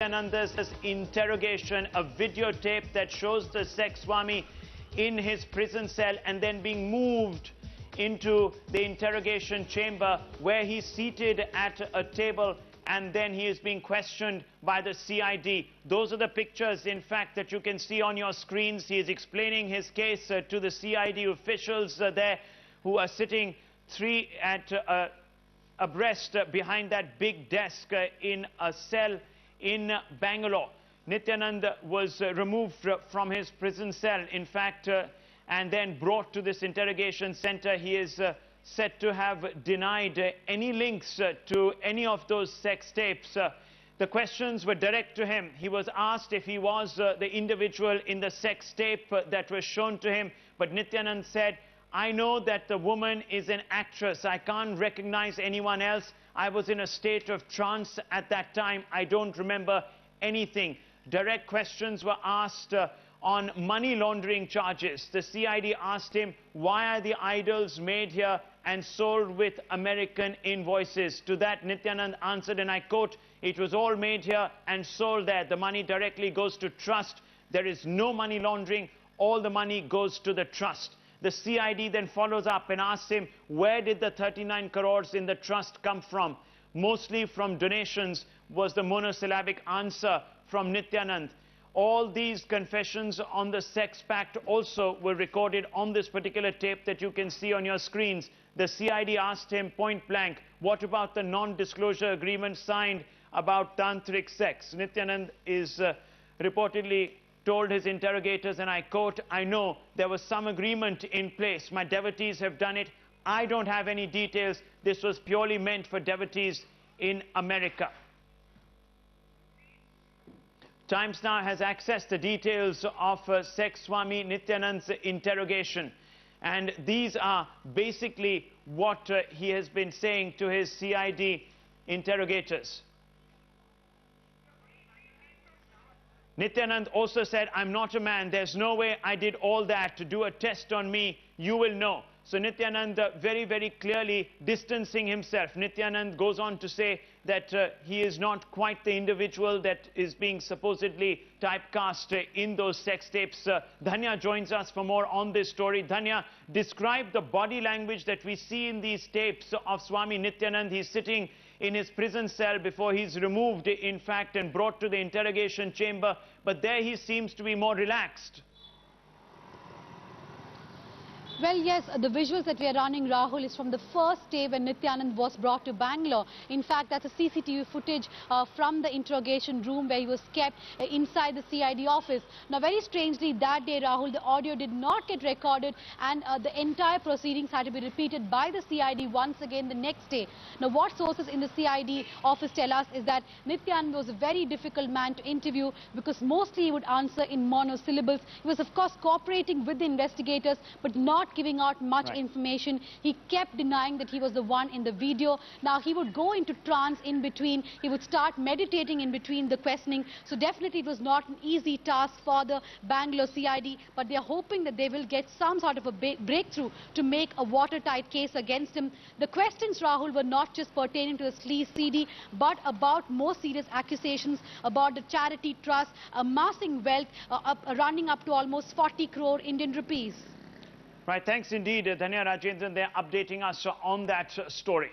Nityananda's interrogation, a videotape that shows the sex swami in his prison cell and then being moved into the interrogation chamber where he's seated at a table and then he is being questioned by the CID. Those are the pictures, in fact, that you can see on your screens. He is explaining his case to the CID officials there who are sitting three at abreast behind that big desk in a cell in Bangalore. Nityanand was removed from his prison cell, in fact, and then brought to this interrogation center. He is said to have denied any links to any of those sex tapes. The questions were direct to him. He was asked if he was the individual in the sex tape that was shown to him, but Nityanand said, "I know that the woman is an actress. I can't recognize anyone else. I was in a state of trance at that time. I don't remember anything." Direct questions were asked on money laundering charges. The CID asked him, why are the idols made here and sold with American invoices? To that, Nityanand answered, and I quote, "It was all made here and sold there. The money directly goes to trust. There is no money laundering. All the money goes to the trust." The CID then follows up and asks him, where did the 39 crores in the trust come from? Mostly from donations, was the monosyllabic answer from Nityanand. All these confessions on the sex pact also were recorded on this particular tape that you can see on your screens. The CID asked him point blank, what about the non-disclosure agreement signed about tantric sex? Nityanand is reportedly told his interrogators, and I quote, "I know there was some agreement in place. My devotees have done it. I don't have any details. This was purely meant for devotees in America." Times Now has accessed the details of sex swami Nityanand's interrogation, and these are basically what he has been saying to his CID interrogators. Nityanand also said, "I'm not a man. There's no way I did all that. To do a test on me, you will know." So Nityanand very, very clearly distancing himself. Nityanand goes on to say that he is not quite the individual that is being supposedly typecast in those sex tapes. Dhanya joins us for more on this story. Dhanya, describe the body language that we see in these tapes of Swami Nityanand. He's sitting in his prison cell before he's removed, in fact, and brought to the interrogation chamber. But there he seems to be more relaxed. Well, yes, the visuals that we are running, Rahul, is from the first day when Nityanand was brought to Bangalore. In fact, that's a CCTV footage from the interrogation room where he was kept inside the CID office. Now, very strangely, that day, Rahul, the audio did not get recorded, and the entire proceedings had to be repeated by the CID once again the next day. Now, what sources in the CID office tell us is that Nityanand was a very difficult man to interview because mostly he would answer in monosyllables. He was, of course, cooperating with the investigators, but not giving out much information. He kept denying that he was the one in the video. Now, he would go into trance in between. He would start meditating in between the questioning. So definitely it was not an easy task for the Bangalore CID, but they are hoping that they will get some sort of a breakthrough to make a watertight case against him. The questions, Rahul, were not just pertaining to the sleaze CD, but about more serious accusations about the charity trust, amassing wealth running up to almost 40 crore Indian rupees. Right, thanks indeed, Dhanya Rajendran. They're updating us on that story.